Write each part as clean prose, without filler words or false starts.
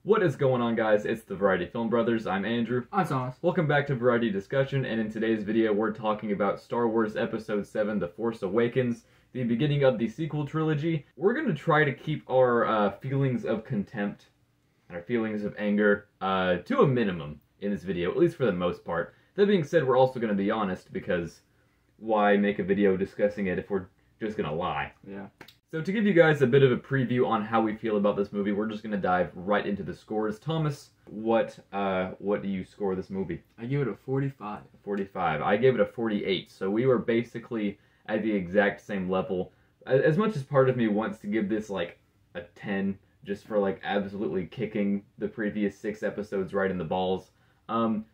What is going on, guys? It's the Variety Film Brothers. I'm Andrew. I'm Thomas. Welcome back to Variety Discussion, and in today's video we're talking about Star Wars Episode 7, The Force Awakens, the beginning of the sequel trilogy. We're going to try to keep our feelings of contempt and our feelings of anger to a minimum in this video, at least for the most part. That being said, we're also going to be honest, because why make a video discussing it if we're just going to lie? Yeah. So to give you guys a bit of a preview on how we feel about this movie, we're just going to dive right into the scores. Thomas, what do you score this movie? I give it a 45. 45. I gave it a 48, so we were basically at the exact same level. As much as part of me wants to give this like a 10, just for like absolutely kicking the previous 6 episodes right in the balls,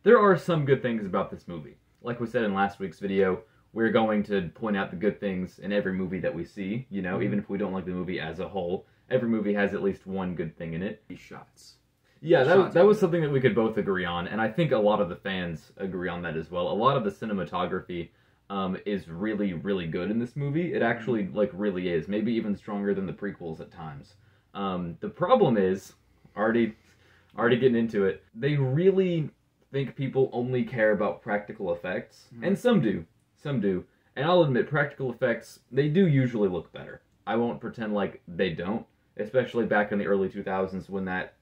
there are some good things about this movie. Like we said in last week's video, we're going to point out the good things in every movie that we see, you know, even if we don't like the movie as a whole. Every movie has at least one good thing in it. These shots. Yeah, that was something that we could both agree on, and I think a lot of the fans agree on that as well. A lot of the cinematography is really, really good in this movie. It actually, like, really is. Maybe even stronger than the prequels at times. The problem is, already getting into it, they really think people only care about practical effects, and some do. Some do. And I'll admit, practical effects, they do usually look better. I won't pretend like they don't, especially back in the early 2000s when that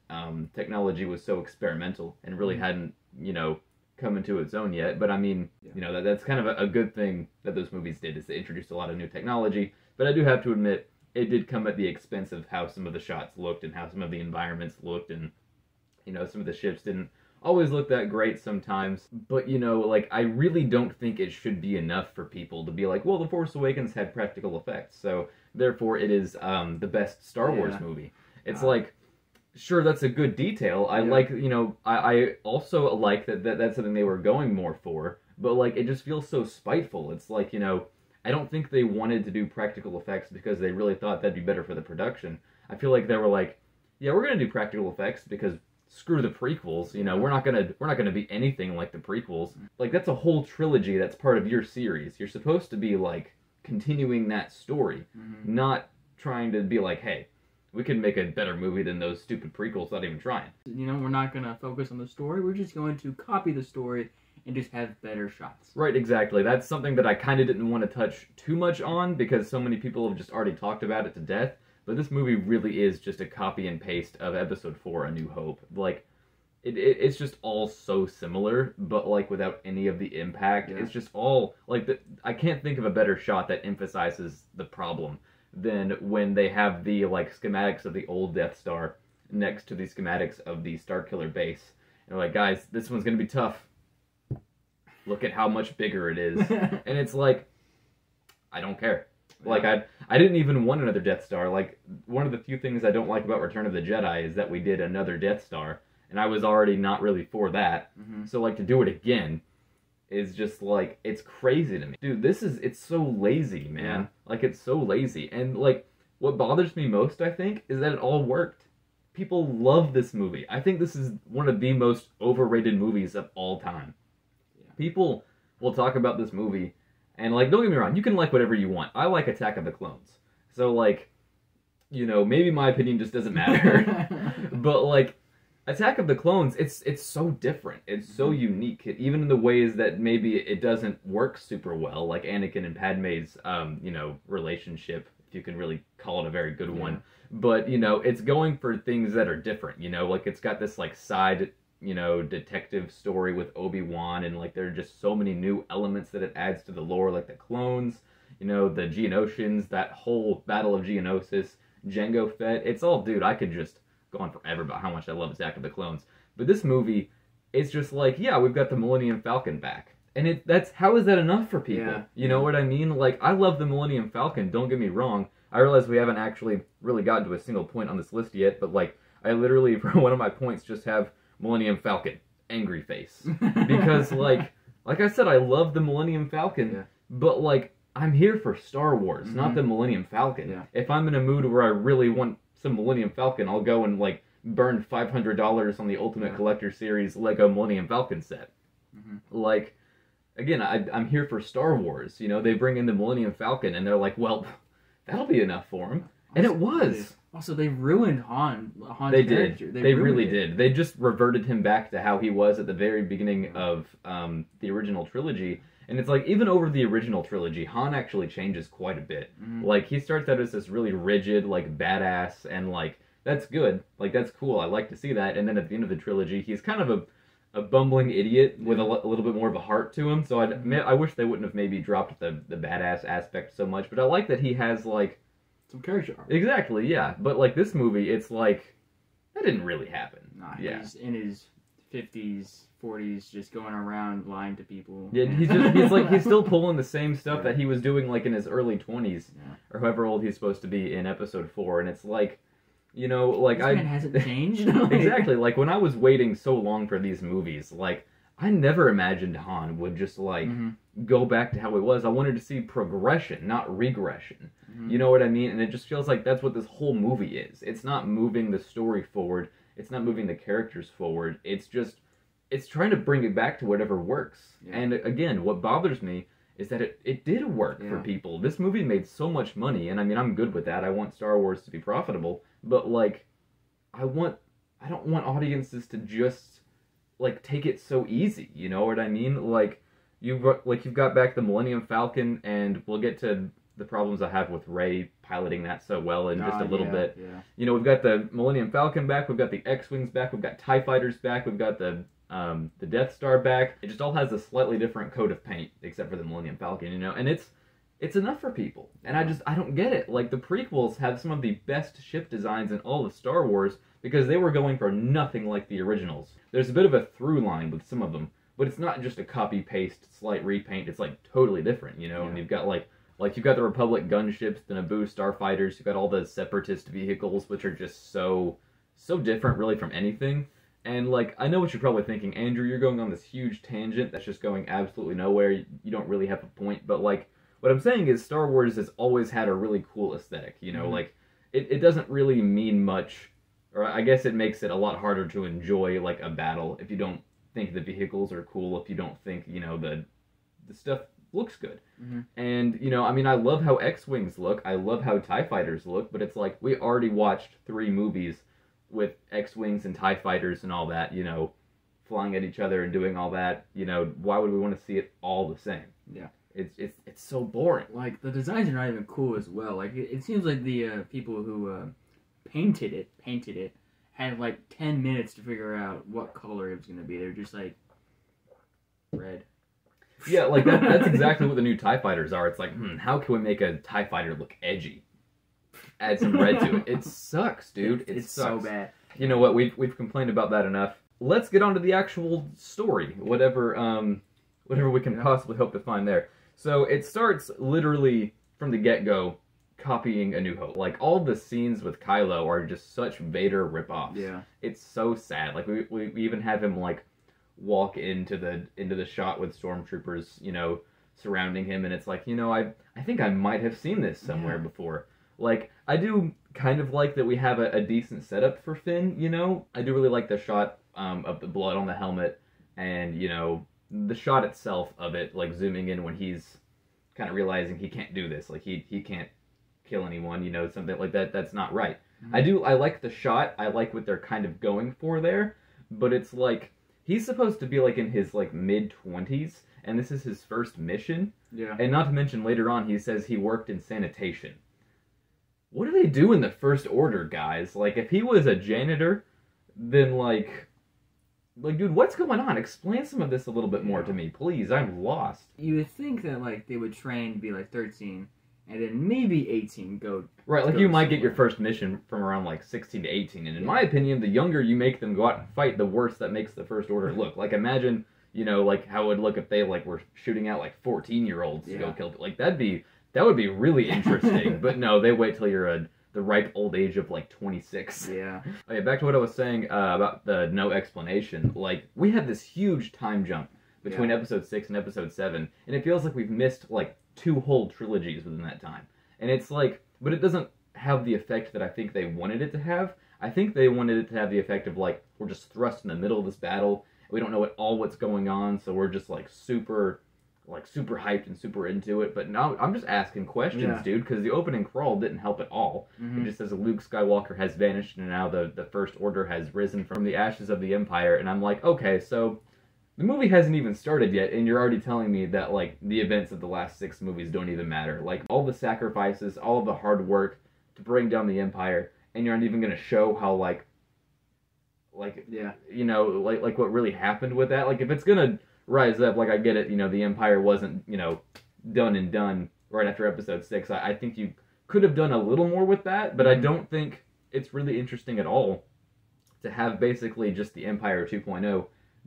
technology was so experimental and really hadn't, you know, come into its own yet. But I mean, you know, that's kind of a good thing that those movies did, is they introduced a lot of new technology. But I do have to admit, it did come at the expense of how some of the shots looked and how some of the environments looked, and, you know, some of the ships didn't always look that great sometimes. But, you know, like, I really don't think it should be enough for people to be like, well, The Force Awakens had practical effects, so therefore it is the best Star Wars movie. It's like, sure, that's a good detail. I like, you know, I also like that that's something they were going more for, but, like, it just feels so spiteful. It's like, you know, I don't think they wanted to do practical effects because they really thought that'd be better for the production. I feel like they were like, yeah, we're gonna do practical effects because screw the prequels, you know, we're not gonna be anything like the prequels. Like, that's a whole trilogy that's part of your series. You're supposed to be, like, continuing that story, not trying to be like, hey, we can make a better movie than those stupid prequels without even trying. You know, we're not gonna focus on the story, we're just going to copy the story and just have better shots. Right, exactly. That's something that I kind of didn't want to touch too much on because so many people have just already talked about it to death. But this movie really is just a copy and paste of Episode 4, A New Hope. Like, it's just all so similar, but, like, without any of the impact. Yeah. It's just all, like, I can't think of a better shot that emphasizes the problem than when they have the, like, schematics of the old Death Star next to the schematics of the Starkiller base. And they're like, guys, this one's gonna be tough. Look at how much bigger it is. And it's like, I don't care. Like, I didn't even want another Death Star. Like, one of the few things I don't like about Return of the Jedi is that we did another Death Star, and I was already not really for that. So, like, to do it again is just, like, it's crazy to me. Dude, it's so lazy, man. Like, it's so lazy. And, like, what bothers me most, I think, is that it all worked. People love this movie. I think this is one of the most overrated movies of all time. People will talk about this movie, and, like, don't get me wrong, you can like whatever you want. I like Attack of the Clones. So, like, you know, maybe my opinion just doesn't matter. But, like, Attack of the Clones, it's so different. It's so unique. Even in the ways that maybe it doesn't work super well, like Anakin and Padme's, you know, relationship, if you can really call it a very good one. But, you know, it's going for things that are different, you know? Like, it's got this, like, side, you know, detective story with Obi-Wan, and, like, there are just so many new elements that it adds to the lore, like the clones, you know, the Geonosians, that whole Battle of Geonosis, Jango Fett. It's all, dude, I could just go on forever about how much I love Attack of the Clones. But this movie, it's just like, yeah, we've got the Millennium Falcon back. And how is that enough for people? Yeah. You know what I mean? Like, I love the Millennium Falcon, don't get me wrong. I realize we haven't actually really gotten to a single point on this list yet, but, like, I literally, for one of my points, just have Millennium Falcon, angry face. Because, like I said, I love the Millennium Falcon, but, like, I'm here for Star Wars, not the Millennium Falcon. If I'm in a mood where I really want some Millennium Falcon, I'll go and, like, burn $500 on the Ultimate Collector Series Lego Millennium Falcon set. Like, again, I'm here for Star Wars. You know, they bring in the Millennium Falcon, and they're like, well, that'll be enough for him. And it was. Also, they ruined Han's They character. did. They really ruined it. did. They just reverted him back to how he was at the very beginning of the original trilogy. And it's like, even over the original trilogy, Han actually changes quite a bit. Mhm. Like, he starts out as this really rigid, like, badass, and, like, that's good. Like, that's cool. I like to see that. And then at the end of the trilogy, he's kind of a bumbling idiot with a little bit more of a heart to him. So I wish they wouldn't have maybe dropped the badass aspect so much. But I like that he has, like... Some character arc. Exactly, yeah. But, like, this movie, it's like... That didn't really happen. Nah, yeah. He's in his 50s, 40s, just going around lying to people. Yeah, he's still pulling the same stuff that he was doing, like, in his early 20s. Yeah. Or however old he's supposed to be in episode 4. And it's like... You know, like this man hasn't changed. Exactly. Like, when I was waiting so long for these movies, like, I never imagined Han would just, like, go back to how he was. I wanted to see progression, not regression. You know what I mean? And it just feels like that's what this whole movie is. It's not moving the story forward. It's not moving the characters forward. It's trying to bring it back to whatever works. Yeah. And again, what bothers me is that it did work for people. This movie made so much money, and I mean, I'm good with that. I want Star Wars to be profitable. But, like, I don't want audiences to just, like, take it so easy, you know what I mean? Like, you've got back the Millennium Falcon, and we'll get to the problems I have with Rey piloting that so well in just a little bit. Yeah. You know, we've got the Millennium Falcon back, we've got the X-Wings back, we've got TIE Fighters back, we've got the Death Star back. It just all has a slightly different coat of paint, except for the Millennium Falcon, you know? And it's enough for people. And I don't get it. Like, the prequels have some of the best ship designs in all of Star Wars because they were going for nothing like the originals. There's a bit of a through line with some of them, but it's not just a copy-paste, slight repaint. It's, like, totally different, you know? Yeah. And you've got, like, you've got the Republic gunships, the Naboo starfighters, you've got all the Separatist vehicles, which are just so different, really, from anything. And, like, I know what you're probably thinking, Andrew, you're going on this huge tangent that's just going absolutely nowhere. You don't really have a point, but, like, what I'm saying is Star Wars has always had a really cool aesthetic, you know, like, it doesn't really mean much, or I guess it makes it a lot harder to enjoy, like, a battle if you don't think the vehicles are cool, if you don't think, you know, the stuff looks good. And, you know, I mean, I love how X-Wings look, I love how TIE Fighters look, but it's like, we already watched 3 movies with X-Wings and TIE Fighters and all that, you know, flying at each other and doing all that, you know, why would we want to see it all the same? Yeah. It's so boring. Like, the designs are not even cool as well. Like, it seems like the people who painted it had like 10 minutes to figure out what color it was going to be. They're just like, red. Yeah, like, that's exactly what the new TIE Fighters are. It's like, how can we make a TIE Fighter look edgy? Add some red to it. It sucks, dude. It sucks. So bad. You know what? We've complained about that enough. Let's get on to the actual story. Whatever we can possibly hope to find there. So it starts literally from the get-go copying A New Hope. Like, all the scenes with Kylo are just such Vader ripoffs. Yeah. It's so sad. Like, we even have him, like, walk into the shot with stormtroopers, you know, surrounding him, and it's like, you know, I think I might have seen this somewhere before. Like, I do kind of like that we have a decent setup for Finn, you know? I do really like the shot of the blood on the helmet, and, you know, the shot itself of it, like, zooming in when he's kind of realizing he can't do this. Like, he can't kill anyone, you know, something like that. That's not right. I like the shot. I like what they're kind of going for there, but it's like, he's supposed to be, like, in his, like, mid-20s, and this is his first mission. Yeah. And not to mention, later on, he says he worked in sanitation. What do they do in the First Order, guys? Like, if he was a janitor, then, like, dude, what's going on? Explain some of this a little bit more to me, please. I'm lost. You would think that, like, they would train to be, like, 13, and then maybe 18 go... Right, like, you might get your first mission from around, like, 16 to 18, and in my opinion, the younger you make them go out and fight, the worse that makes the First Order look. Like, imagine, you know, like, how it would look if they, like, were shooting out, like, 14-year-olds to go kill... Like, that would be really interesting, but no, they wait till you're the ripe old age of, like, 26. Yeah. Okay, back to what I was saying about the no explanation. Like, we had this huge time jump between episode 6 and episode 7, and it feels like we've missed, like, 2 whole trilogies within that time. And it's like, but it doesn't have the effect that I think they wanted it to have. I think they wanted it to have the effect of, like, we're just thrust in the middle of this battle, we don't know what's going on, so we're just, like, super like super hyped and super into it, but now I'm just asking questions, dude, because the opening crawl didn't help at all. It just says Luke Skywalker has vanished and now the First Order has risen from the ashes of the Empire, and I'm like, okay, so the movie hasn't even started yet, and you're already telling me that, like, the events of the last 6 movies don't even matter. Like, all the sacrifices, all of the hard work to bring down the Empire, and you're not even going to show how, like, you know, like what really happened with that. Like, if it's going to rise up, like, I get it, you know, the Empire wasn't, you know, done right after Episode 6. I think you could have done a little more with that, but I don't think it's really interesting at all to have basically just the Empire 2.0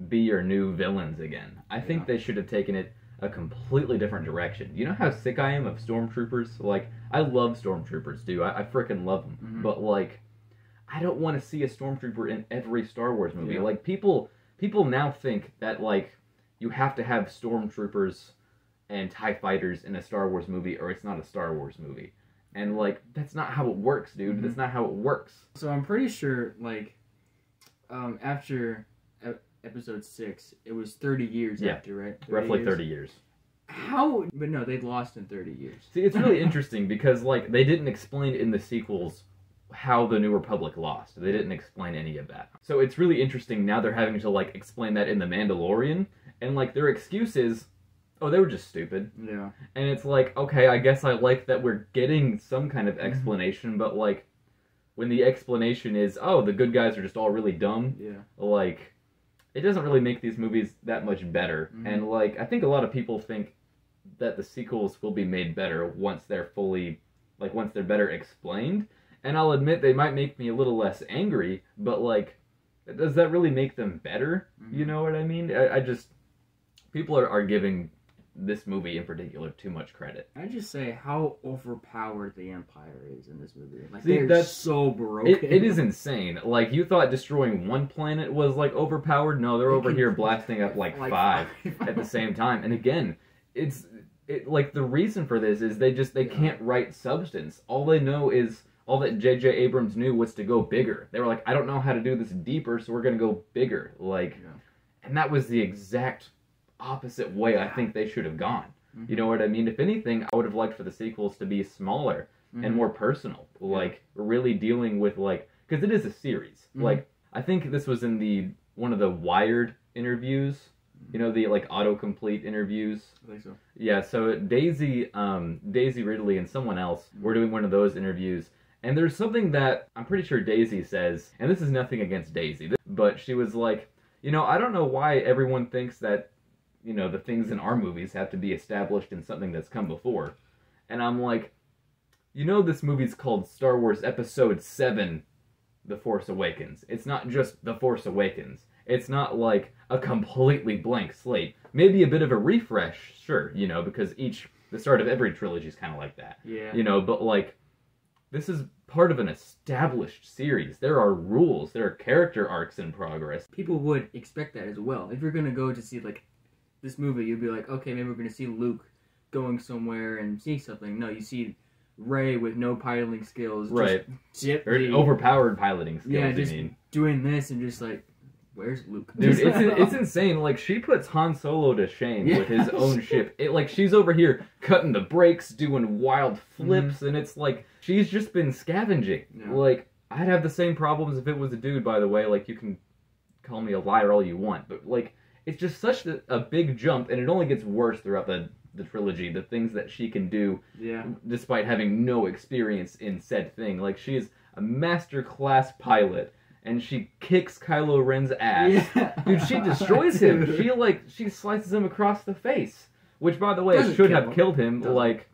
be your new villains again. I think they should have taken it a completely different direction. You know how sick I am of stormtroopers? Like, I love stormtroopers, dude. I freaking love them. But, like, I don't want to see a stormtrooper in every Star Wars movie. Like, people now think that, like, you have to have stormtroopers and TIE fighters in a Star Wars movie or it's not a Star Wars movie. And, like, that's not how it works, dude. That's not how it works. So I'm pretty sure, like, after Episode 6, it was 30 years after, right? Roughly 30 years. How? But no, they'd lost in 30 years. See, it's really interesting because, like, they didn't explain in the sequels how the New Republic lost. They didn't explain any of that. So it's really interesting now they're having to, like, explain that in The Mandalorian, and, like, their excuse is, oh, they were just stupid. Yeah. And it's like, okay, I guess I like that we're getting some kind of explanation, but, like, when the explanation is, oh, the good guys are just all really dumb, like, it doesn't really make these movies that much better. And, like, I think a lot of people think that the sequels will be made better once they're fully, like, once they're better explained. And I'll admit they might make me a little less angry, but, like, does that really make them better? You know what I mean? I just, people are giving this movie in particular too much credit. I just say how overpowered the Empire is in this movie. Like, See, they're so broken. It is insane. Like, you thought destroying one planet was, like, overpowered? No, they're over here blasting up, like 5 at the same time. And again, like, the reason for this is they can't write substance. All they know is, all that J.J. Abrams knew was to go bigger. They were like, I don't know how to do this deeper, so we're going to go bigger. Like, and that was the exact opposite way I think they should have gone. You know what I mean? If anything, I would have liked for the sequels to be smaller and more personal. Like, really dealing with, like, because it is a series. Like, I think this was in one of the Wired interviews. You know, the, like, autocomplete interviews. I think so. Yeah, so Daisy Ridley and someone else were doing one of those interviews. And there's something that I'm pretty sure Daisy says, and this is nothing against Daisy, but she was like, you know, I don't know why everyone thinks that, you know, the things in our movies have to be established in something that's come before. And I'm like, you know, this movie's called Star Wars Episode 7, The Force Awakens. It's not just The Force Awakens. It's not like a completely blank slate. Maybe a bit of a refresh, sure, you know, because the start of every trilogy is kind of like that. Yeah. You know, but, like, this is part of an established series. There are rules. There are character arcs in progress. People would expect that as well. If you're going to go to see, like, this movie, you'd be like, okay, maybe we're going to see Luke going somewhere and see something. No, you see Rey with no piloting skills. Right. Just or overpowered piloting skills, yeah, just you mean. Doing this and just like, where's Luke? Dude, it's insane. Like, she puts Han Solo to shame with his own ship. Like, she's over here cutting the brakes, doing wild flips, and it's like, she's just been scavenging. Yeah. Like, I'd have the same problems if it was a dude, by the way. Like, you can call me a liar all you want, but, like, it's just such a big jump, and it only gets worse throughout the trilogy, the things that she can do, despite having no experience in said thing. Like, she is a master class pilot, and she kicks Kylo Ren's ass. Yeah. Dude, she destroys him. She slices him across the face, which, by the way, should have killed him. Like,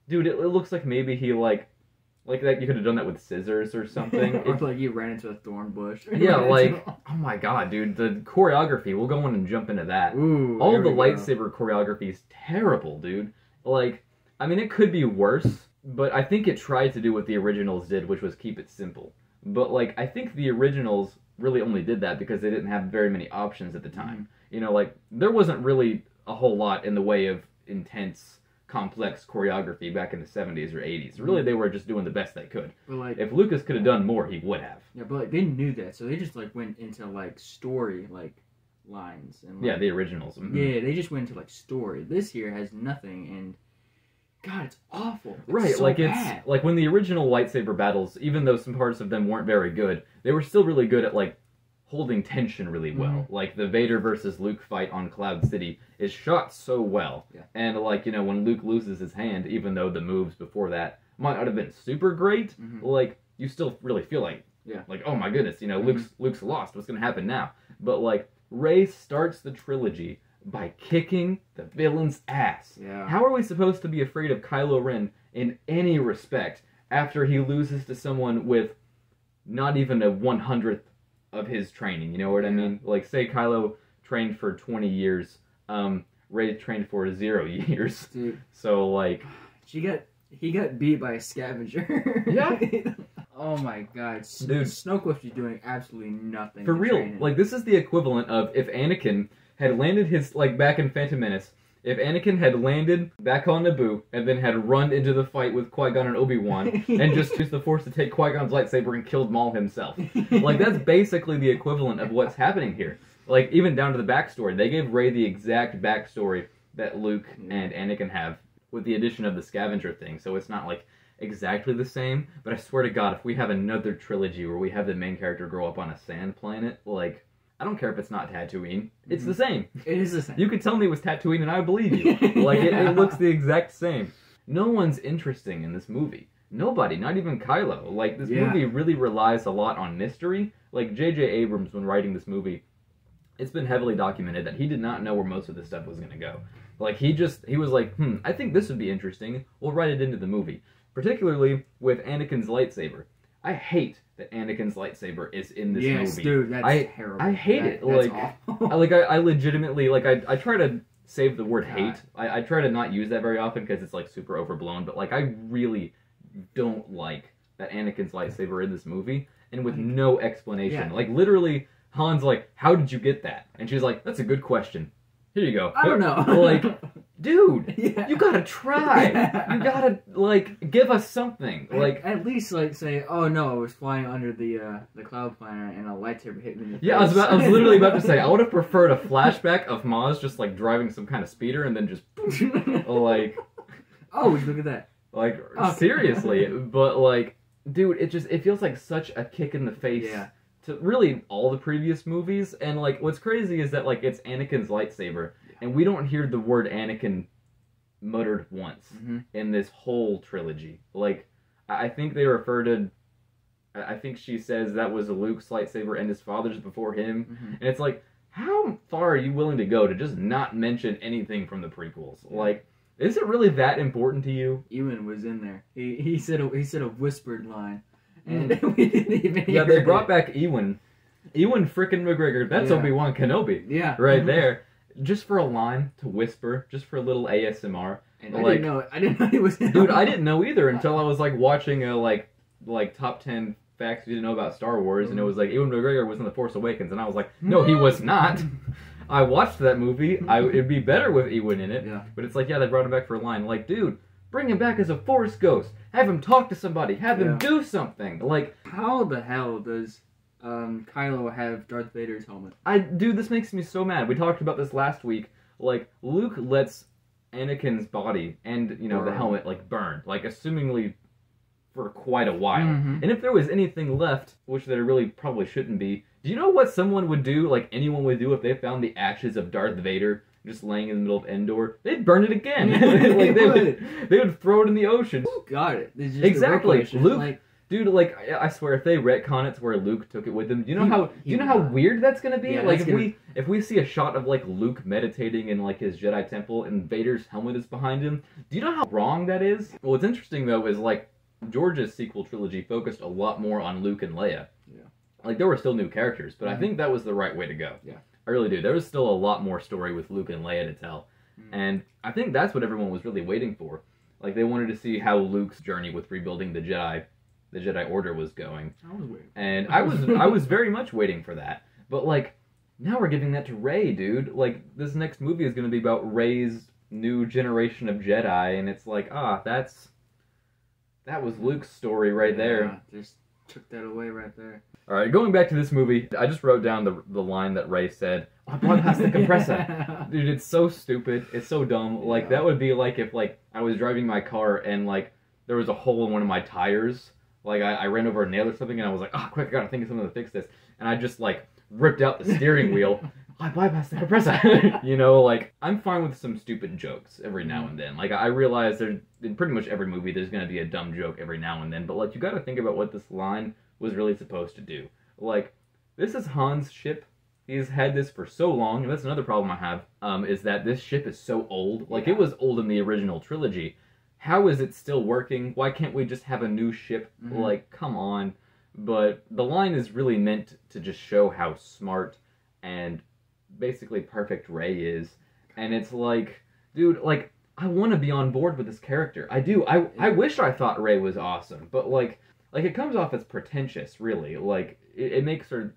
dude, it looks like maybe he, like that you could have done that with scissors or something. Or like you ran into a thorn bush. Yeah, like, oh my god, dude, the choreography, we'll go on and jump into that. Ooh, all of the lightsaber choreography is terrible, dude. Like, I mean, it could be worse, but I think it tried to do what the originals did, which was keep it simple. But, like, I think the originals really only did that because they didn't have very many options at the time. You know, like, there wasn't really a whole lot in the way of intense, complex choreography back in the 70s or 80s. Really, they were just doing the best they could. But, like, if Lucas could have done more, he would have. Yeah, but, like, they knew that, so they just, like, went into, like, story, like, lines. And Yeah, the originals. Mm-hmm. Yeah, they just went into like story. This here has nothing, and God, it's awful. It's right, so like bad. it's like when the original lightsaber battles, even though some parts of them weren't very good, they were still really good at like holding tension really well. Mm-hmm. Like the Vader versus Luke fight on Cloud City is shot so well. Yeah. And like, you know, when Luke loses his hand, even though the moves before that might not have been super great, Mm-hmm. like you still really feel like, oh my goodness, you know, Mm-hmm. Luke's lost. What's gonna happen now? But like Rey starts the trilogy by kicking the villain's ass. Yeah. How are we supposed to be afraid of Kylo Ren in any respect after he loses to someone with not even a 100th of his training? You know what I mean? Like, say Kylo trained for 20 years, Rey trained for 0 years. Dude. So, like... He got beat by a scavenger. Yeah. Oh my God. Dude. Snoke was just doing absolutely nothing. For to real, train him. like, this is the equivalent of if Anakin had landed his, like, back in Phantom Menace, if Anakin had landed back on Naboo and then had run into the fight with Qui-Gon and Obi-Wan and just used the Force to take Qui-Gon's lightsaber and killed Maul himself. Like, that's basically the equivalent of what's happening here. Like, even down to the backstory. They gave Rey the exact backstory that Luke and Anakin have with the addition of the scavenger thing. So it's not, like, exactly the same. But I swear to God, if we have another trilogy where we have the main character grow up on a sand planet, like... I don't care if it's not Tatooine. It's the same. It is the same. You could tell me it was Tatooine and I believe you. Like, it looks the exact same. No one's interesting in this movie. Nobody, not even Kylo. Like, this movie really relies a lot on mystery. Like, J.J. Abrams, when writing this movie, it's been heavily documented that he did not know where most of this stuff was going to go. Like, he was like, I think this would be interesting. We'll write it into the movie. Particularly with Anakin's lightsaber. I hate that Anakin's lightsaber is in this movie. Yes, dude, that's terrible. I hate it. That's Like, awful. I legitimately, like, I try to save the word God. hate. I try to not use that very often because it's, like, super overblown. But, like, I really don't like that Anakin's lightsaber in this movie. And with no explanation. Yeah. Like, literally, Han's like, how did you get that? And she's like, that's a good question. Here you go. I don't know. Like, dude, Yeah. you gotta try. Yeah. You gotta, like, give us something. Like, at least, like, say, oh no, I was flying under the cloud planet and a lightsaber hit me in the yeah, face. I was literally about to say, I would have preferred a flashback of Maz just, like, driving some kind of speeder and then just, like... Oh, look at that. Like, Okay. Seriously. But, like, dude, it feels like such a kick in the face to really all the previous movies. And, like, what's crazy is that, like, it's Anakin's lightsaber. And we don't hear the word Anakin muttered once in this whole trilogy. Like, I think they refer to... I think she says that was Luke's lightsaber and his father's before him. And it's like, how far are you willing to go to just not mention anything from the prequels? Like, is it really that important to you? Ewan was in there. He said a whispered line. And we didn't even hear they it. brought back Ewan. Ewan frickin' McGregor. That's Obi-Wan Kenobi. Yeah. Right there. Just for a line to whisper, just for a little ASMR. And I didn't know he was in Dude, I didn't know either until I was like watching a like top 10 facts you didn't know about Star Wars, and it was like Ewan McGregor was in The Force Awakens, and I was like, no, he was not. I watched that movie. It'd be better with Ewan in it. Yeah. But it's like, they brought him back for a line. Like, dude, bring him back as a Force ghost. Have him talk to somebody. Have him do something. Like, how the hell does Kylo have Darth Vader's helmet? Dude, this makes me so mad. We talked about this last week. Like, Luke lets Anakin's body and, the helmet, like, burn. Like, assumingly for quite a while. And if there was anything left, which there really probably shouldn't be, do you know what someone would do, like anyone would do, if they found the ashes of Darth Vader just laying in the middle of Endor? They'd burn it again. Like, they would throw it in the ocean. Got it. Exactly. Luke, dude, like, I swear, if they retcon it to where Luke took it with him, do you know how weird that's gonna be? Yeah, like, if we see a shot of, like, Luke meditating in, like, his Jedi temple and Vader's helmet is behind him, do you know how wrong that is? Well, what's interesting, though, is, like, George's sequel trilogy focused a lot more on Luke and Leia. Yeah. Like, there were still new characters, but I think that was the right way to go. Yeah. I really do. There was still a lot more story with Luke and Leia to tell. And I think that's what everyone was really waiting for. Like, they wanted to see how Luke's journey with rebuilding the Jedi Order was going. I was waiting. And I was very much waiting for that. But, like, now we're giving that to Rey, dude. Like, this next movie is going to be about Rey's new generation of Jedi, and it's like, that was Luke's story right there. Yeah, just took that away right there. Alright, going back to this movie, I just wrote down the line that Rey said. I bypassed the compressor. Dude, it's so stupid. It's so dumb. Like, that would be like if, like, I was driving my car and, like, there was a hole in one of my tires. Like, I ran over a nail or something, and I was like, oh, quick, I gotta think of something to fix this. And I just, like, ripped out the steering wheel. I bypassed the compressor. You know, like, I'm fine with some stupid jokes every now and then. Like, I realize in pretty much every movie there's gonna be a dumb joke every now and then, but, like, you gotta think about what this line was really supposed to do. Like, this is Han's ship. He's had this for so long, and that's another problem I have, is that this ship is so old. Like, it was old in the original trilogy. How is it still working? Why can't we just have a new ship? Like, come on. But the line is really meant to just show how smart and basically perfect Rey is. And it's like, dude, like, I want to be on board with this character. I do. I wish I thought Rey was awesome, but, like it comes off as pretentious, really. Like, it makes her,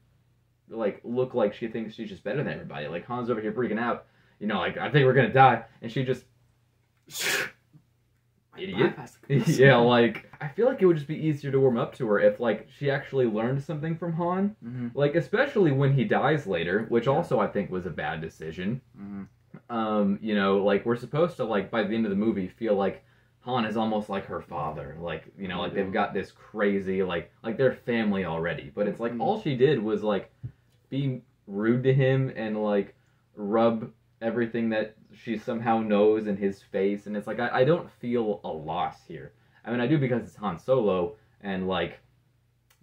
like, look like she thinks she's just better than everybody. Like, Han's over here freaking out. You know, like, I think we're gonna die. And she just... Idiot. Yeah, like, I feel like it would just be easier to warm up to her if, like, she actually learned something from Han. Like, especially when he dies later, which also I think was a bad decision. You know, like, we're supposed to, like, by the end of the movie, feel like Han is almost like her father. Like, you know, like, they've got this crazy, like they're family already. But it's like, all she did was, like, be rude to him and, like, rub everything that she somehow knows in his face, and it's like, I don't feel a loss here. I mean, I do because it's Han Solo, and, like,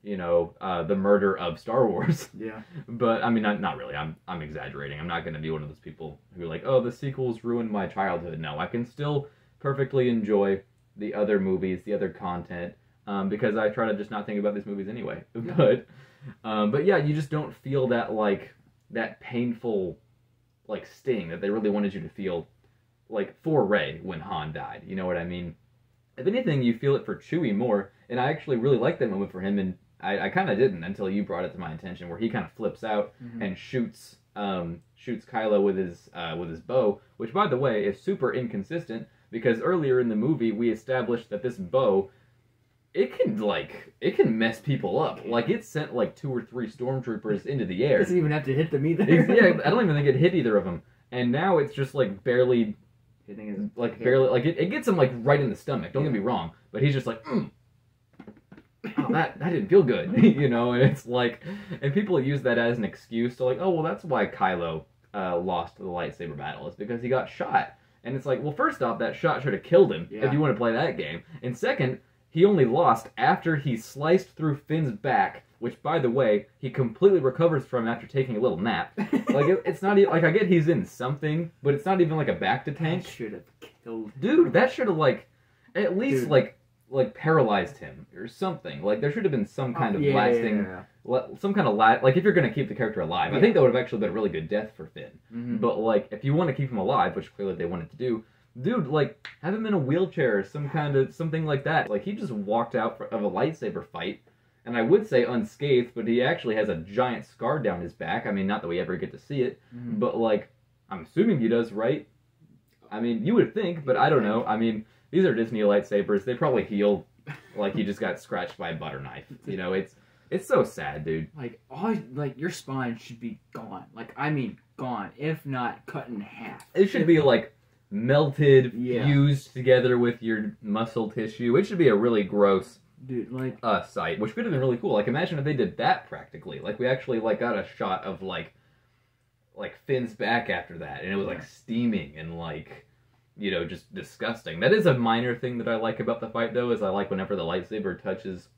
you know, the murder of Star Wars. Yeah. But, I mean, not really. I'm exaggerating. I'm not going to be one of those people who are like, oh, the sequels ruined my childhood. No, I can still perfectly enjoy the other movies, the other content, because I try to just not think about these movies anyway. Yeah. But yeah, you just don't feel that, like, that painful, like, sting that they really wanted you to feel, like, for Rey when Han died. You know what I mean? If anything, you feel it for Chewie more, and I actually really liked that moment for him, and I kind of didn't until you brought it to my attention, where he kind of flips out and shoots Kylo with his bow, which, by the way, is super inconsistent, because earlier in the movie we established that this bow, it can mess people up. Like, it sent, like, 2 or 3 stormtroopers into the air. It doesn't even have to hit them either. Yeah, I don't even think it hit either of them. And now it's just, like, barely... barely... Like, it gets him, like, right in the stomach. Don't get me wrong. But he's just like, oh, that didn't feel good. You know, and it's like... And people use that as an excuse to, like, oh, well, that's why Kylo lost the lightsaber battle. It's because he got shot. And it's like, well, first off, that shot should have killed him, if you want to play that game. And second... He only lost after he sliced through Finn's back, which, by the way, he completely recovers from after taking a little nap. Like, it's not even... Like, I get he's in something, but it's not even, like, a back-to-tank. That should have killed him. Dude, that should have, like, at least, like, paralyzed him or something. Like, there should have been some kind of lasting... Some kind of... Like, if you're going to keep the character alive. I think that would have actually been a really good death for Finn. But, like, if you want to keep him alive, which clearly they wanted to do... Dude, like, have him in a wheelchair or something like that. Like, he just walked out of a lightsaber fight, and I would say unscathed, but he actually has a giant scar down his back. I mean, not that we ever get to see it, but, like, I'm assuming he does, right? I mean, you would think, but I don't know. I mean, these are Disney lightsabers. They probably heal like he just got scratched by a butter knife. You know, it's so sad, dude. Like, your spine should be gone. Like, I mean, gone. If not, cut in half. It should be, like... melted, fused together with your muscle tissue. It should be a really gross sight, which would have been really cool. Like, imagine if they did that practically. Like, we actually, like, got a shot of, like Finn's back after that, and it was, like, steaming and, like, you know, just disgusting. That is a minor thing that I like about the fight, though, is I like whenever the lightsaber touches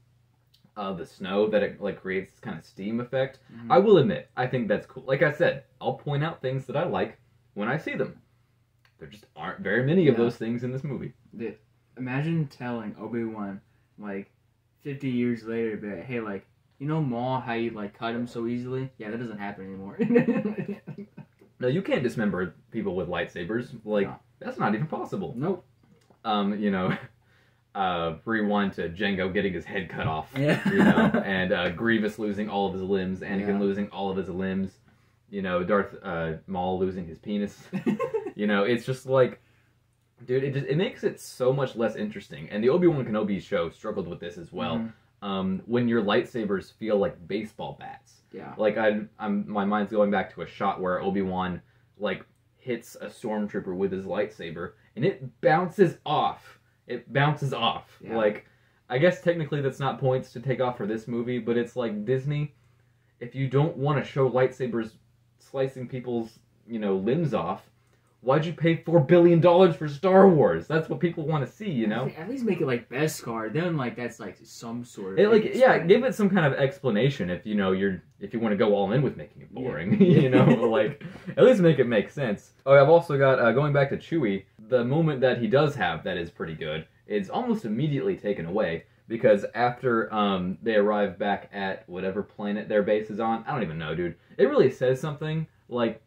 the snow, that it, like, creates this kind of steam effect. I will admit, I think that's cool. Like I said, I'll point out things that I like when I see them. There just aren't very many of those things in this movie. Imagine telling Obi-Wan, like, 50 years later, but hey, like, you know Maul, how you, like, cut him so easily? Yeah, that doesn't happen anymore. No, you can't dismember people with lightsabers. Like, that's not even possible. Nope. You know, rewind to Jango getting his head cut off. You know, and Grievous losing all of his limbs, Anakin losing all of his limbs. You know, Darth Maul losing his penis. You know, it's just like, dude, it makes it so much less interesting. And the Obi-Wan Kenobi show struggled with this as well. When your lightsabers feel like baseball bats. Yeah. Like my mind's going back to a shot where Obi-Wan like hits a stormtrooper with his lightsaber and it bounces off. It bounces off. Yeah. Like, I guess technically that's not points to take off for this movie, but it's like Disney, if you don't want to show lightsabers slicing people's, limbs off, why'd you pay $4 billion for Star Wars? That's what people want to see, you know? At least make it like Beskar. Then like that's like some sort of. It, like, yeah, give it some kind of explanation if you want to go all in with making it boring, like at least make it make sense. Oh, I've also got going back to Chewie. The moment that he does have that is pretty good. It's almost immediately taken away because after they arrive back at whatever planet their base is on, I don't even know, dude. It really says something like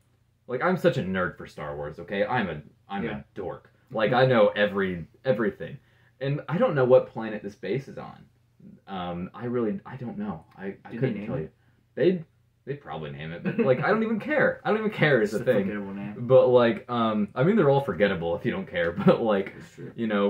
I'm such a nerd for Star Wars, okay? I'm a dork. Like, I know everything. And I don't know what planet this base is on. I don't know. I couldn't tell you. They'd probably name it, but, like, I don't even care. I don't even care is the thing. Forgettable name. But, like, I mean, they're all forgettable if you don't care, but, like,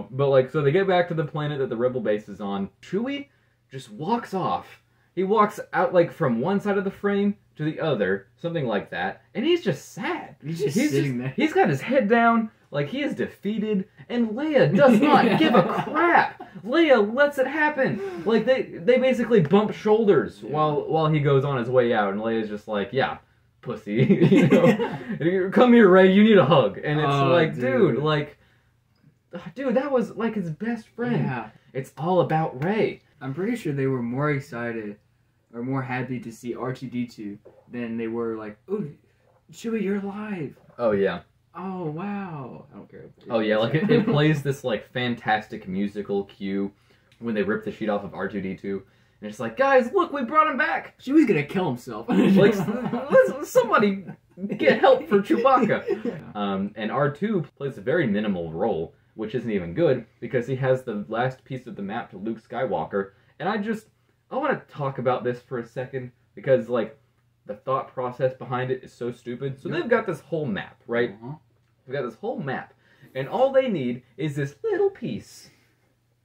but, like, so they get back to the planet that the Rebel base is on. Chewie just walks off. He walks out, like, from one side of the frame to the other, something like that, and he's just sad. He's just sitting there. He's got his head down, like he is defeated, and Leia does not give a crap. Leia lets it happen. Like they basically bump shoulders while he goes on his way out, and Leia's just like, yeah, pussy, come here, Rey, you need a hug, and it's dude, that was like his best friend. Yeah. It's all about Rey. I'm pretty sure they were more excited or more happy to see R2-D2 than they were like, oh, Chewie, you're alive. Oh, yeah. Oh, wow. I don't care. Oh, yeah, like it plays this, like, fantastic musical cue when they rip the sheet off of R2-D2. And it's like, guys, look, we brought him back. Chewie's gonna kill himself. Like, somebody get help for Chewbacca. Yeah. And R2 plays a very minimal role, which isn't even good, because he has the last piece of the map to Luke Skywalker. And I want to talk about this for a second, because, like, the thought process behind it is so stupid. So they've got this whole map, right? Uh-huh. They've got this whole map, and all they need is this little piece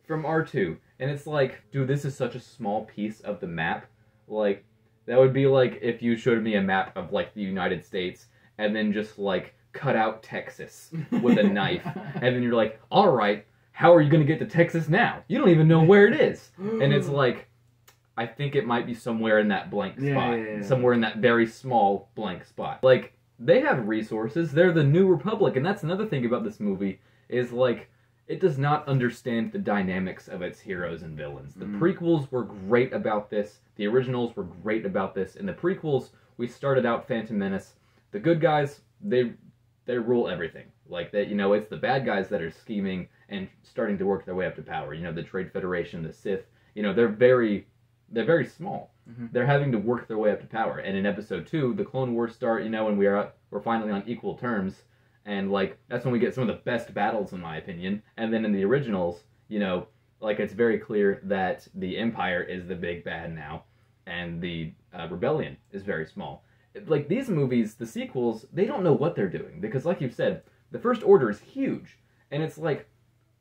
from R2. And it's like, dude, this is such a small piece of the map. Like, that would be like if you showed me a map of, like, the United States, and then just, like, cut out Texas with a knife. And then you're like, all right, how are you going to get to Texas now? You don't even know where it is. And it's like, I think it might be somewhere in that blank spot. Yeah. Somewhere in that very small blank spot. Like, they have resources. They're the New Republic. And that's another thing about this movie, is, like, it does not understand the dynamics of its heroes and villains. The prequels were great about this. The originals were great about this. In the prequels, we started out Phantom Menace. The good guys, they rule everything. Like, that, it's the bad guys that are scheming and starting to work their way up to power. The Trade Federation, the Sith, they're very small. Mm-hmm. They're having to work their way up to power. And in episode 2, the Clone Wars start, and we're finally on equal terms. And, like, that's when we get some of the best battles, in my opinion. And then in the originals, like, it's very clear that the Empire is the big bad now. And the Rebellion is very small. Like, these movies, the sequels, they don't know what they're doing. Because, like you said, the First Order is huge. And it's like,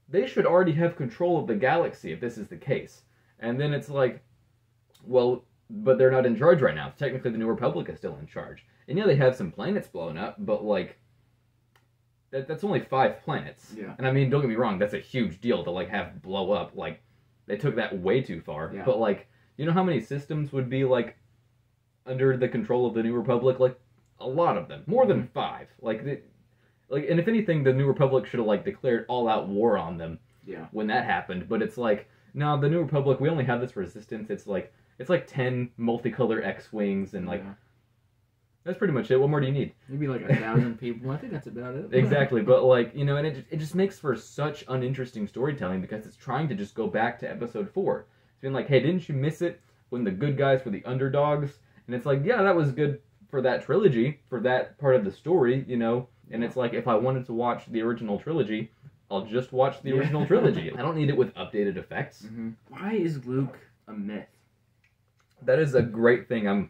they should already have control of the galaxy if this is the case. And then it's like, well, but they're not in charge right now. Technically, the New Republic is still in charge. And they have some planets blown up, but, like, that's only 5 planets. Yeah. And I mean, don't get me wrong, that's a huge deal to, like, have blow up. Like, they took that way too far. Yeah. But, like, you know how many systems would be, like, under the control of the New Republic? Like, a lot of them. More than 5. And if anything, the New Republic should have, like, declared all-out war on them when that happened. But it's like, no, the New Republic, we only have this resistance. It's like 10 multicolor X-Wings and, like, that's pretty much it. What more do you need? Maybe, like, 1,000 people. I think that's about it. Exactly. But, like, and it just makes for such uninteresting storytelling because it's trying to just go back to episode 4. It's been like, hey, didn't you miss it when the good guys were the underdogs? And it's like, yeah, that was good for that trilogy, for that part of the story, And it's like, if I wanted to watch the original trilogy, I'll just watch the original trilogy. I don't need it with updated effects. Mm-hmm. Why is Luke a myth? That is a great thing. I'm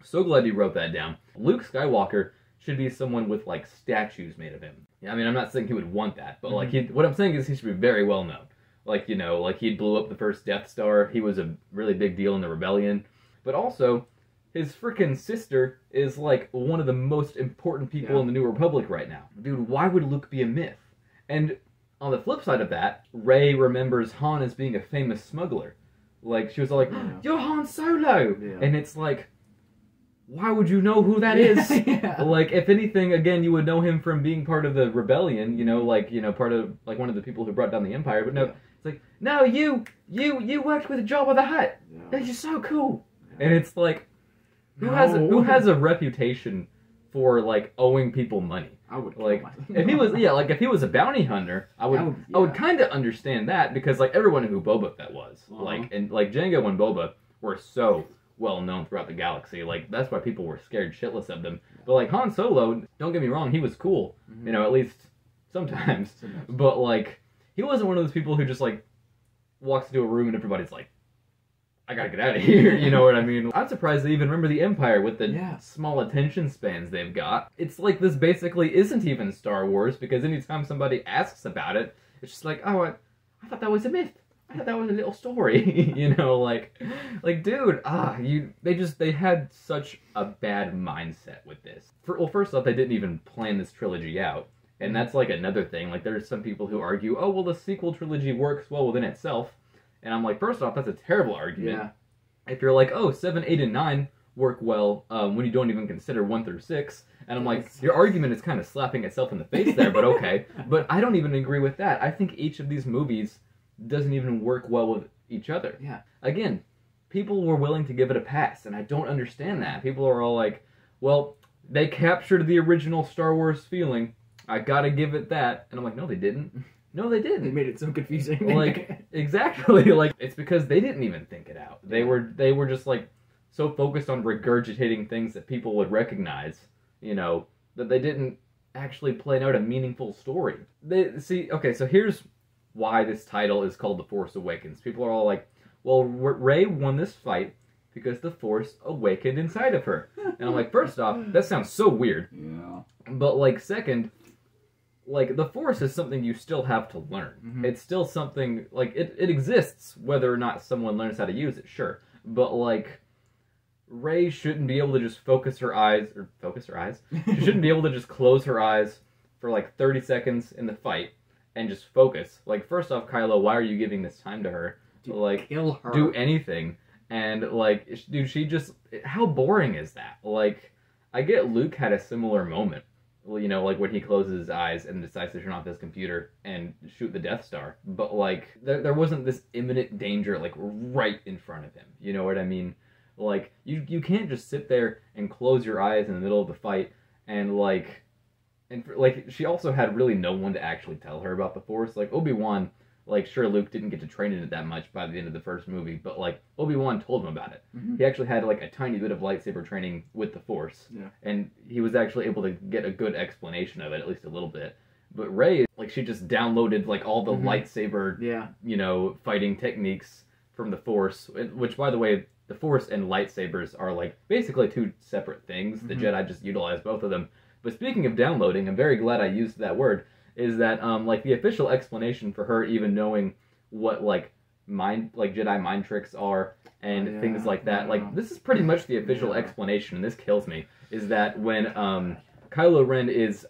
so glad you wrote that down. Luke Skywalker should be someone with, like, statues made of him. I mean, I'm not saying he would want that, but, like, what I'm saying is he should be very well known. Like, like, he blew up the first Death Star. He was a really big deal in the Rebellion. But also, his freaking sister is like one of the most important people in the New Republic right now. Dude, why would Luke be a myth? And on the flip side of that, Rey remembers Han as being a famous smuggler. Like, she was all like, "You're Han Solo!" Yeah. And it's like, why would you know who that is? Like, if anything, again, you would know him from being part of the rebellion, part of, like, one of the people who brought down the Empire. But no, it's like, no, you worked with Jabba the Hutt. That is so cool. And it's like, who has a reputation for, like, owing people money? I would, like, if he was a bounty hunter, I would kind of understand that, because, like, everyone knew who Boba Fett was. Like, and, like, Jango and Boba were so well known throughout the galaxy. Like, that's why people were scared shitless of them. But, like, Han Solo, don't get me wrong, he was cool. At least sometimes. But, like, he wasn't one of those people who just, like, walks into a room and everybody's like, I gotta get out of here, you know what I mean? I'm surprised they even remember the Empire with the small attention spans they've got. It's like this basically isn't even Star Wars, because anytime somebody asks about it, it's just like, oh, I thought that was a myth. I thought that was a little story, like, dude, they had such a bad mindset with this. First off, they didn't even plan this trilogy out, and that's, like, another thing. Like, there's some people who argue, oh, well, the sequel trilogy works well within itself, and I'm like, first off, that's a terrible argument. Yeah. If you're like, oh, 7, 8, and 9 work well, when you don't even consider 1 through 6, and I'm like, your argument is kind of slapping itself in the face there, but okay. But I don't even agree with that. I think each of these movies doesn't even work well with each other. Yeah. Again, people were willing to give it a pass, and I don't understand that. People are all like, well, they captured the original Star Wars feeling. I gotta give it that. And I'm like, no, they didn't. No, they didn't. They made it so confusing. Like, exactly. Like, it's because they didn't even think it out. They were just, like, so focused on regurgitating things that people would recognize, that they didn't actually plan out a meaningful story. So here's why this title is called The Force Awakens. People are all like, well, Rey won this fight because the Force awakened inside of her. And I'm like, first off, that sounds so weird. Yeah. But, like, second, like, the Force is something you still have to learn. It's still something, like, it exists whether or not someone learns how to use it, sure. But, like, Rey shouldn't be able to just focus her eyes. She shouldn't be able to just close her eyes for, like, 30 seconds in the fight and just focus. Like, first off, Kylo, why are you giving this time to her? Like, kill her. Do anything. And, like, dude, how boring is that? Like, I get Luke had a similar moment. Like when he closes his eyes and decides to turn off his computer and shoot the Death Star. But, like, there wasn't this imminent danger, like, right in front of him. You know what I mean? Like, you can't just sit there and close your eyes in the middle of the fight and, like... she also had really no one to actually tell her about the Force. Like, Obi-Wan, like, sure, Luke didn't get to train in it that much by the end of the first movie, but, like, Obi-Wan told him about it. He actually had, like, a tiny bit of lightsaber training with the Force. Yeah. And he was actually able to get a good explanation of it, at least a little bit. But Rey, like, she just downloaded, like, all the lightsaber, fighting techniques from the Force, which, by the way, the Force and lightsabers are, like, basically two separate things. The Jedi just utilize both of them. But speaking of downloading, I'm very glad I used that word, is that, like, the official explanation for her even knowing what, like, Jedi mind tricks are and things like that, like, this is pretty much the official explanation, and this kills me, is that when, Kylo Ren is,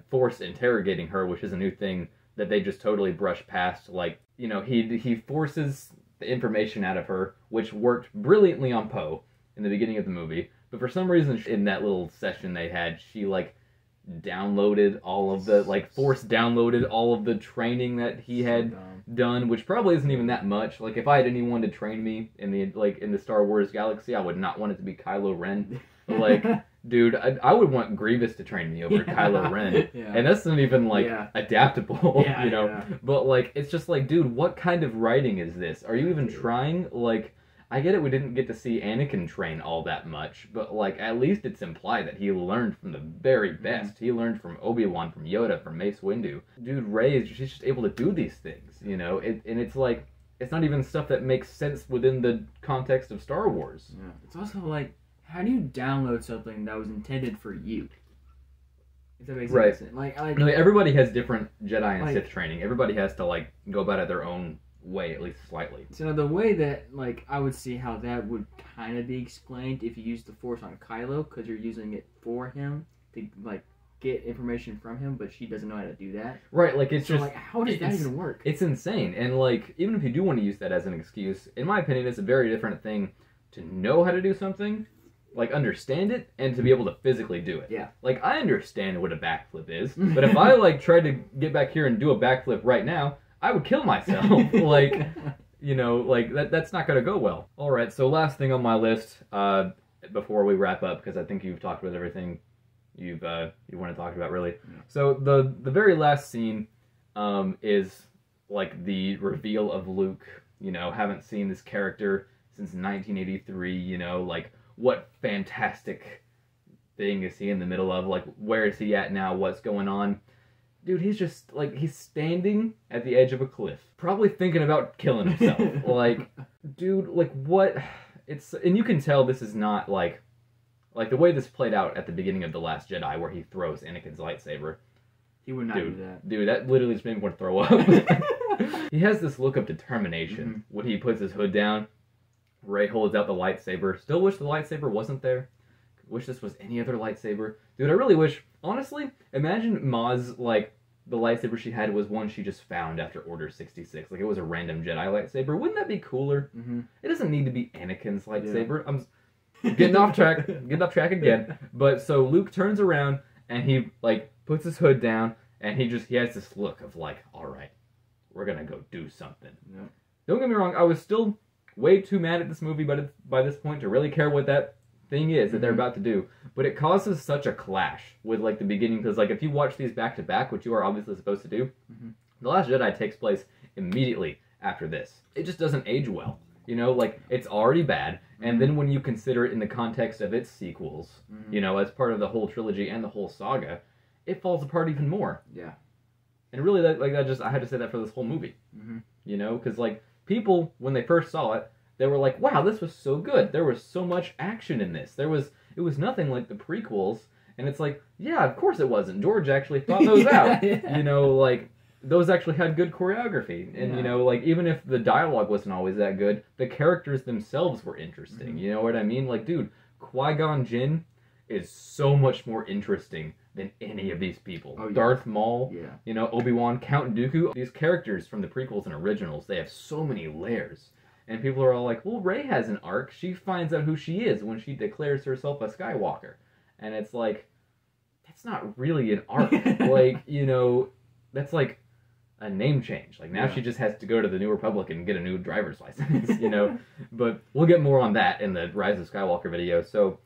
Force interrogating her, which is a new thing that they just totally brush past, like, he forces the information out of her, which worked brilliantly on Poe in the beginning of the movie, but for some reason, in that little session they had, she, like, downloaded all of the, like, Force downloaded all of the training that he had done, which probably isn't even that much. Like, if I had anyone to train me in the Star Wars galaxy, I would not want it to be Kylo Ren. Like, dude, I would want Grievous to train me over Kylo Ren. And that's not even, like, adaptable, But, like, it's just like, dude, what kind of writing is this? Are you even trying? Like, I get it, we didn't get to see Anakin train all that much, but, like, at least it's implied that he learned from the very best. He learned from Obi-Wan, from Yoda, from Mace Windu. Dude, Rey, she's just able to do these things, and it's like, it's not even stuff that makes sense within the context of Star Wars. Yeah. It's also like, how do you download something that was intended for you? If that makes sense. Like, no, everybody has different Jedi and Sith training. Everybody has to, like, go about it their own way, at least slightly. So the way that, like, I would see how that would kind of be explained if you use the Force on Kylo, because you're using it for him to, like, get information from him, but she doesn't know how to do that. Right, like, it's so, just... like, how does that even work? It's insane. And, like, even if you do want to use that as an excuse, in my opinion, it's a very different thing to know how to do something, like, understand it, and to be able to physically do it. Yeah. Like, I understand what a backflip is, but if I, like, tried to get back here and do a backflip right now, I would kill myself. Like, you know, like, that's not going to go well. All right, so last thing on my list, before we wrap up, because I think you've talked about everything you want to talk about, really. Yeah. So the very last scene is, like, the reveal of Luke. You know, haven't seen this character since 1983, you know, like, what fantastic thing is he in the middle of? Like, where is he at now? What's going on? Dude, he's just, like, he's standing at the edge of a cliff, probably thinking about killing himself. Like, dude, like, what? It's, and you can tell this is not, like the way this played out at the beginning of The Last Jedi, where he throws Anakin's lightsaber. He would not do that. Dude, that literally just made me want to throw up. He has this look of determination when he puts his hood down. Rey holds out the lightsaber. Still wish the lightsaber wasn't there. Wish this was any other lightsaber. Dude, I really wish, honestly, imagine Maz, like, the lightsaber she had was one she just found after Order 66. Like, it was a random Jedi lightsaber. Wouldn't that be cooler? It doesn't need to be Anakin's lightsaber. Yeah. I'm getting off track. Getting off track again. But, so Luke turns around, and he, like, puts his hood down, and he has this look of, like, alright, we're gonna go do something. Yeah. Don't get me wrong, I was still way too mad at this movie by this point to really care what that thing is that they're about to do, but it causes such a clash with, like, the beginning, because, like, if you watch these back to back, which you are obviously supposed to do, The Last Jedi takes place immediately after this. It just doesn't age well, you know, like, it's already bad, and then when you consider it in the context of its sequels, you know, as part of the whole trilogy and the whole saga, it falls apart even more. Yeah. And really, I had to say that for this whole movie, you know, because, like, people, when they first saw it, they were like, wow, this was so good. There was so much action in this. It was nothing like the prequels. And it's like, yeah, of course it wasn't. George actually thought those out. Yeah. You know, like, those actually had good choreography. And, you know, like, even if the dialogue wasn't always that good, the characters themselves were interesting. You know what I mean? Like, dude, Qui-Gon Jinn is so much more interesting than any of these people. Oh, yeah. Darth Maul, you know, Obi-Wan, Count Dooku. These characters from the prequels and originals, they have so many layers. And people are all like, well, Rey has an arc. She finds out who she is when she declares herself a Skywalker. And it's like, that's not really an arc. Like, you know, that's like a name change. Like, now she just has to go to the New Republic and get a new driver's license, you know. But we'll get more on that in the Rise of Skywalker video. So,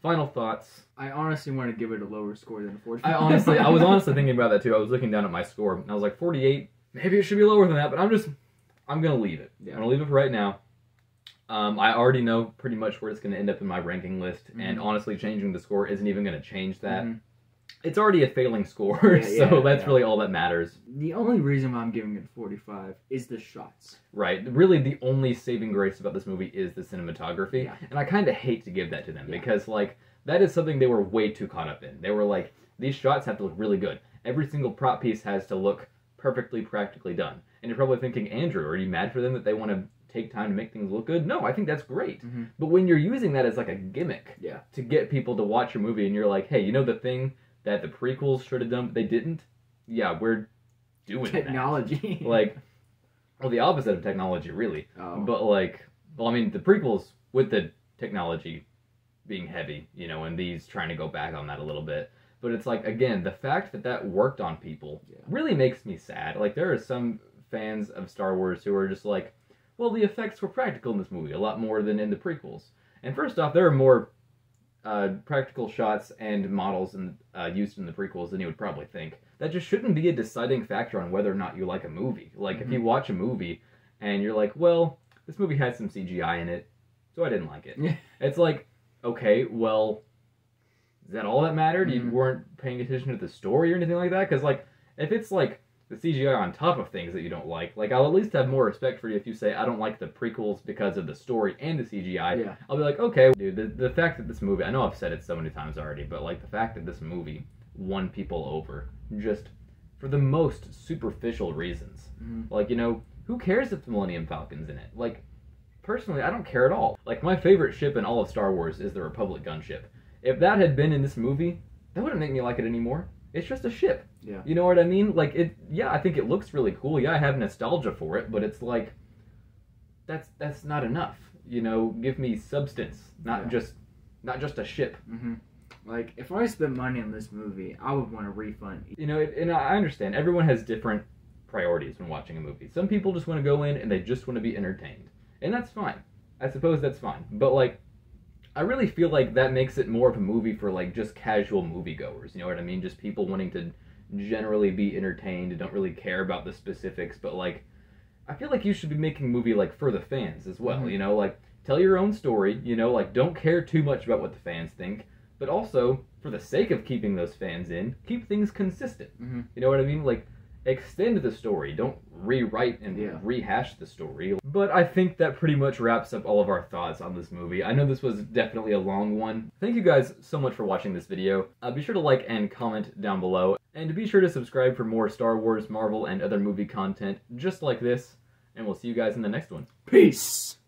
final thoughts. I honestly want to give it a lower score than 45. I was honestly thinking about that too. I was looking down at my score, and I was like, 48. Maybe it should be lower than that, but I'm going to leave it. Yeah. I'm going to leave it for right now. I already know pretty much where it's going to end up in my ranking list, and honestly, changing the score isn't even going to change that. It's already a failing score, so that's really all that matters. The only reason why I'm giving it 45 is the shots. Right. Really, the only saving grace about this movie is the cinematography, and I kind of hate to give that to them, because, like, that is something they were way too caught up in. They were like, these shots have to look really good. Every single prop piece has to look perfectly practically done. And you're probably thinking, Andrew, are you mad for them that they want to take time to make things look good? No, I think that's great. But when you're using that as like a gimmick to get people to watch your movie, and you're like, hey, you know the thing that the prequels should have done but they didn't? Yeah, we're doing technology. That. Like, well, the opposite of technology, really. But, like, well, I mean, the prequels with the technology being heavy, you know, and these trying to go back on that a little bit. But it's like, again, the fact that that worked on people really makes me sad. Like, there are some fans of Star Wars who are just like, well, the effects were practical in this movie, a lot more than in the prequels. And first off, there are more practical shots and models used in the prequels than you would probably think. That just shouldn't be a deciding factor on whether or not you like a movie. Like, if you watch a movie and you're like, well, this movie had some CGI in it, so I didn't like it. It's like, okay, well, is that all that mattered? You weren't paying attention to the story or anything like that? Because, like, if it's, like, the CGI on top of things that you don't like, I'll at least have more respect for you if you say, I don't like the prequels because of the story and the CGI. I'll be like, okay, dude, the fact that this movie, I know I've said it so many times already, but, like, the fact that this movie won people over just for the most superficial reasons. Like, you know, who cares if the Millennium Falcon's in it? Like, personally, I don't care at all. Like, my favorite ship in all of Star Wars is the Republic gunship. If that had been in this movie, that wouldn't make me like it anymore. It's just a ship. Yeah. You know what I mean? Like, yeah, I think it looks really cool. Yeah, I have nostalgia for it, but it's like, that's not enough. You know, give me substance, not just a ship. Mm-hmm. Like, if I spent money on this movie, I would want a refund. You know, and I understand. Everyone has different priorities when watching a movie. Some people just want to go in and they just want to be entertained. And that's fine. I suppose that's fine. But, like, I really feel like that makes it more of a movie for, like, just casual moviegoers. You know what I mean? Just people wanting to generally be entertained and don't really care about the specifics. But, like, I feel like you should be making a movie, like, for the fans as well. Mm-hmm. You know, like, tell your own story. You know, like, don't care too much about what the fans think. But also, for the sake of keeping those fans in, keep things consistent. Mm-hmm. You know what I mean? Like, extend the story. Don't rewrite and rehash the story. But I think that pretty much wraps up all of our thoughts on this movie. I know this was definitely a long one. Thank you guys so much for watching this video. Be sure to like and comment down below. And be sure to subscribe for more Star Wars, Marvel, and other movie content just like this. And we'll see you guys in the next one. Peace!